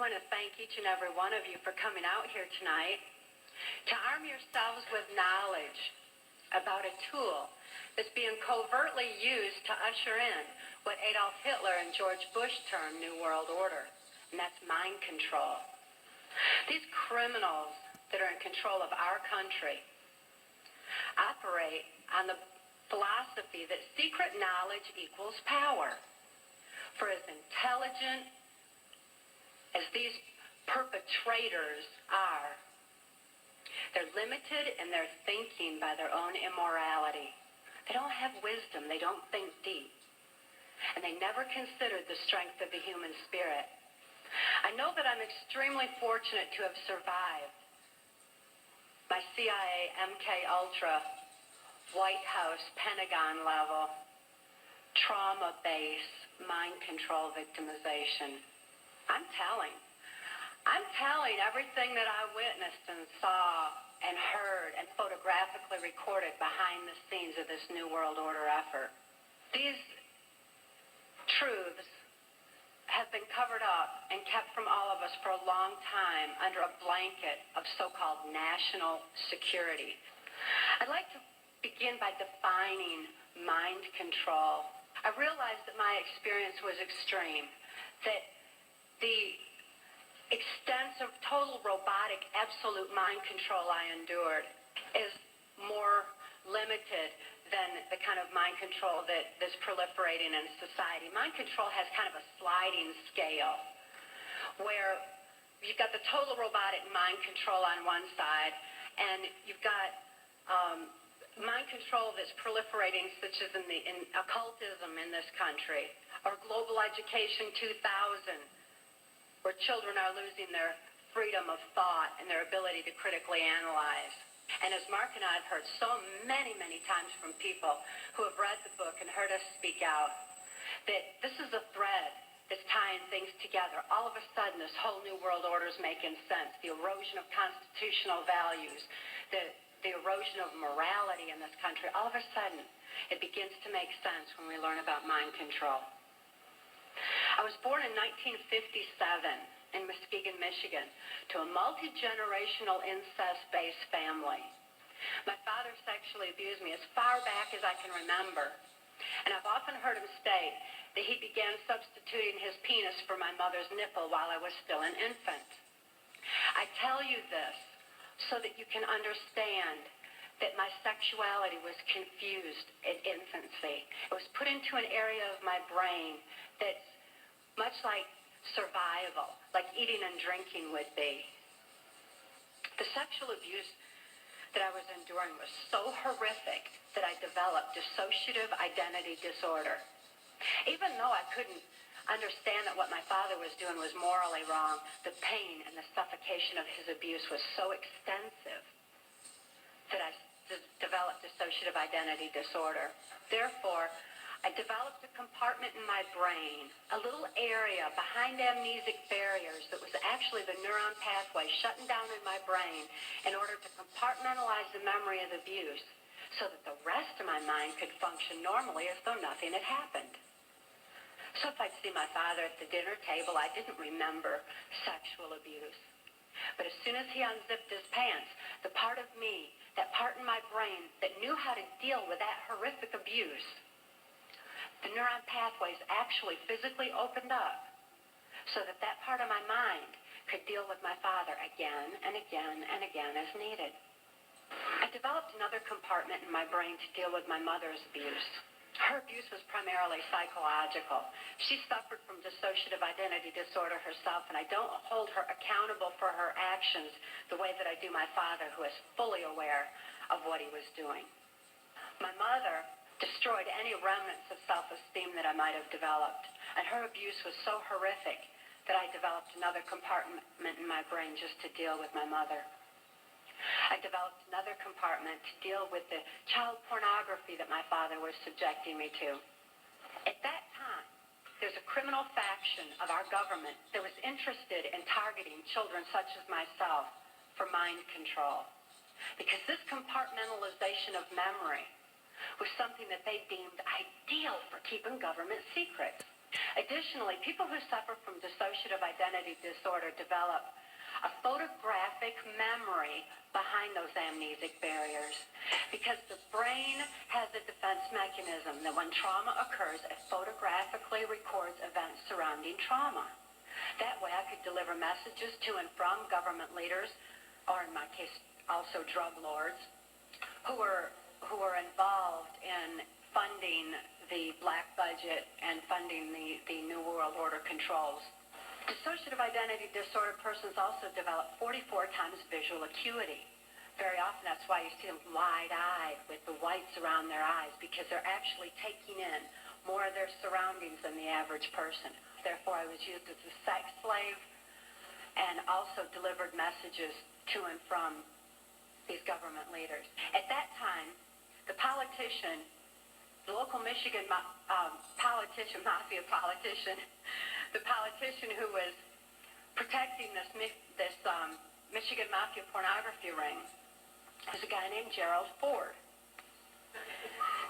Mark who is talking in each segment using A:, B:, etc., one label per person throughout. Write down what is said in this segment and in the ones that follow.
A: I want to thank each and every one of you for coming out here tonight to arm yourselves with knowledge about a tool that's being covertly used to usher in what Adolf Hitler and George Bush termed New World Order, and that's mind control. These criminals that are in control of our country operate on the philosophy that secret knowledge equals power. For as intelligent as these perpetrators are, they're limited in their thinking by their own immorality. They don't have wisdom. They don't think deep. And they never considered the strength of the human spirit. I know that I'm extremely fortunate to have survived my CIA, MK Ultra, White House, Pentagon level, trauma base, mind control victimization. I'm telling everything that I witnessed and saw and heard and photographically recorded behind the scenes of this New World Order effort. These truths have been covered up and kept from all of us for a long time under a blanket of so-called national security. I'd like to begin by defining mind control. I realized that my experience was extreme, that the extensive, total robotic, absolute mind control I endured is more limited than the kind of mind control that is proliferating in society. Mind control has kind of a sliding scale where you've got the total robotic mind control on one side, and you've got mind control that's proliferating, such as in occultism in this country, or Global Education 2000, where children are losing their freedom of thought and their ability to critically analyze. And as Mark and I have heard so many, many times from people who have read the book and heard us speak out, that this is a thread that's tying things together. All of a sudden, this whole New World Order is making sense. The erosion of constitutional values, the erosion of morality in this country, all of a sudden, it begins to make sense when we learn about mind control. I was born in 1957 in Muskegon, Michigan, to a multi-generational incest-based family. My father sexually abused me as far back as I can remember, and I've often heard him state that he began substituting his penis for my mother's nipple while I was still an infant. I tell you this so that you can understand that my sexuality was confused at infancy. It was put into an area of my brain that's much like survival, like eating and drinking would be. The sexual abuse that I was enduring was so horrific that I developed dissociative identity disorder. Even though I couldn't understand that what my father was doing was morally wrong, the pain and the suffocation of his abuse was so extensive that I developed dissociative identity disorder. Therefore, I developed a compartment in my brain, a little area behind amnesic barriers that was actually the neuron pathway shutting down in my brain in order to compartmentalize the memory of the abuse so that the rest of my mind could function normally as though nothing had happened. So if I'd see my father at the dinner table, I didn't remember sexual abuse. But as soon as he unzipped his pants, the part of me, that part in my brain that knew how to deal with that horrific abuse, the neuron pathways actually physically opened up so that that part of my mind could deal with my father again and again and again as needed. I developed another compartment in my brain to deal with my mother's abuse. Her abuse was primarily psychological. She suffered from dissociative identity disorder herself, and I don't hold her accountable for her actions the way that I do my father, who is fully aware of what he was doing. My mother destroyed any remnants of self-esteem that I might have developed, and her abuse was so horrific that I developed another compartment in my brain just to deal with my mother. I developed another compartment to deal with the child pornography that my father was subjecting me to. At that time, there's a criminal faction of our government that was interested in targeting children such as myself for mind control, because this compartmentalization of memory was something that they deemed ideal for keeping government secrets. Additionally, people who suffer from dissociative identity disorder develop a photographic memory behind those amnesic barriers because the brain has a defense mechanism that when trauma occurs, it photographically records events surrounding trauma. That way I could deliver messages to and from government leaders, or in my case, also drug lords, who were involved in funding the black budget and funding the New World Order controls. Dissociative identity disorder persons also develop 44 times visual acuity. Very often that's why you see them wide-eyed with the whites around their eyes, because they're actually taking in more of their surroundings than the average person. Therefore, I was used as a sex slave and also delivered messages to and from these government leaders. At that time, the politician, the local Michigan politician, mafia politician, the politician who was protecting this Michigan mafia pornography ring was a guy named Gerald Ford.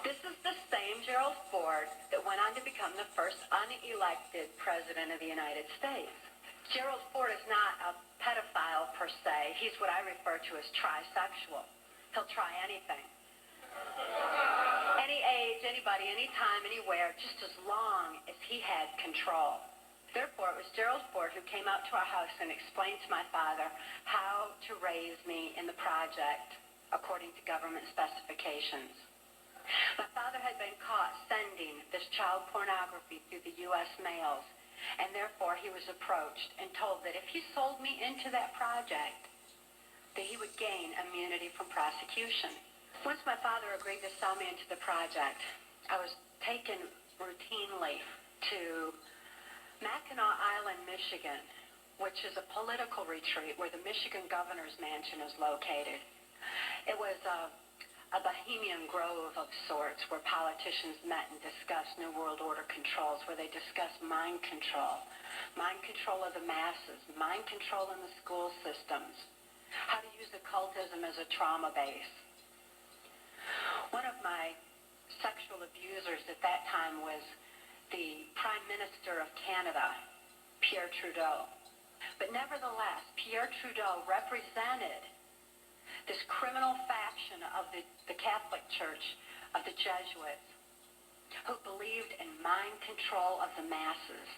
A: This is the same Gerald Ford that went on to become the first unelected president of the United States. Gerald Ford is not a pedophile per se. He's what I refer to as trisexual. He'll try anything. Any age, anybody, anytime, anywhere, just as long as he had control. Therefore, it was Gerald Ford who came out to our house and explained to my father how to raise me in the project according to government specifications. My father had been caught sending this child pornography through the U.S. mails, and therefore he was approached and told that if he sold me into that project, that he would gain immunity from prosecution. Once my father agreed to sell me into the project, I was taken routinely to Mackinac Island, Michigan, which is a political retreat where the Michigan governor's mansion is located. It was a bohemian grove of sorts where politicians met and discussed New World Order controls, where they discussed mind control of the masses, mind control in the school systems, how to use occultism as a trauma base. One of my sexual abusers at that time was the Prime Minister of Canada, Pierre Trudeau. But nevertheless, Pierre Trudeau represented this criminal faction of the Catholic Church, of the Jesuits, who believed in mind control of the masses.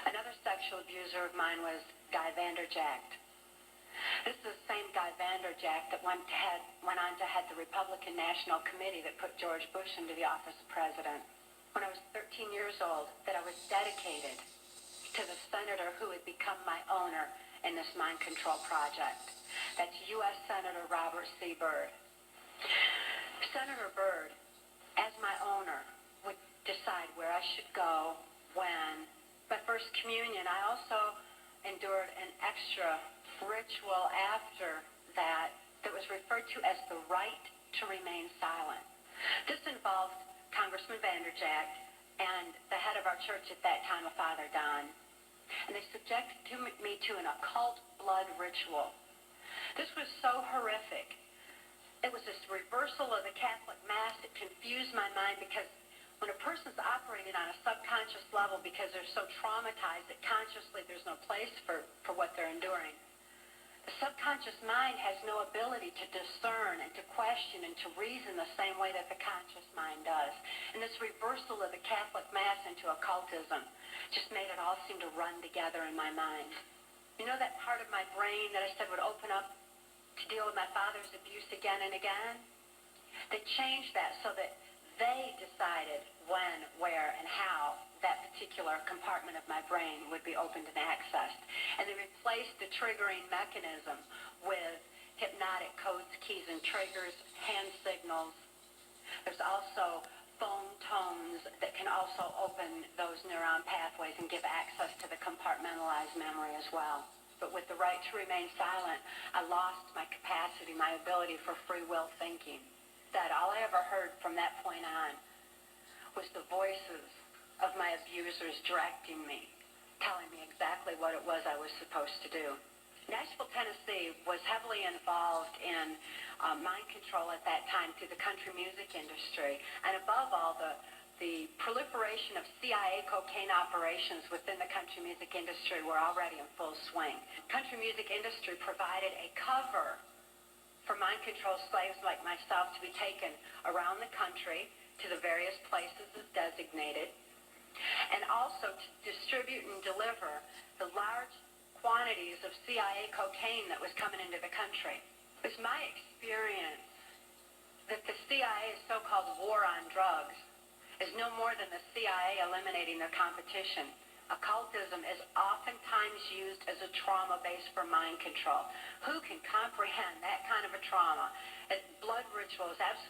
A: Another sexual abuser of mine was Guy Vanderjagt. This is the same Guy Vanderjagt that went on to head the Republican National Committee that put George Bush into the office of president. When I was 13 years old, that I was dedicated to the senator who had become my owner in this mind control project. That's U.S. Senator Robert C. Byrd. Senator Byrd, as my owner, would decide where I should go, when. My first communion, I also endured an extra ritual after that was referred to as the right to remain silent. This involved Congressman Vanderjagt and the head of our church at that time, a Father Don. And they subjected me to an occult blood ritual. This was so horrific. It was this reversal of the Catholic Mass. It confused my mind because when a person's operating on a subconscious level because they're so traumatized that consciously there's no place for what they're enduring, the subconscious mind has no ability to discern and to question and to reason the same way that the conscious mind does. And this reversal of the Catholic Mass into occultism just made it all seem to run together in my mind. You know that part of my brain that I said would open up to deal with my father's abuse again and again? They changed that so that they decided when, where, and how that particular compartment of my brain would be opened and accessed. And they replaced the triggering mechanism with hypnotic codes, keys, and triggers, hand signals. There's also phone tones that can also open those neuron pathways and give access to the compartmentalized memory as well. But with the right to remain silent, I lost my capacity, my ability for free will thinking. That all I ever heard from that point on was the voices of my abusers directing me, telling me exactly what it was I was supposed to do. Nashville, Tennessee was heavily involved in mind control at that time through the country music industry, and above all, the the proliferation of CIA cocaine operations within the country music industry were already in full swing. Country music industry provided a cover for mind-controlled slaves like myself to be taken around the country to the various places as designated, and also to distribute and deliver the large quantities of CIA cocaine that was coming into the country. It was my experience that the CIA's so-called war on drugs is no more than the CIA eliminating their competition. Occultism is oftentimes used as a trauma base for mind control. Who can comprehend that kind of a trauma? Blood rituals, absolutely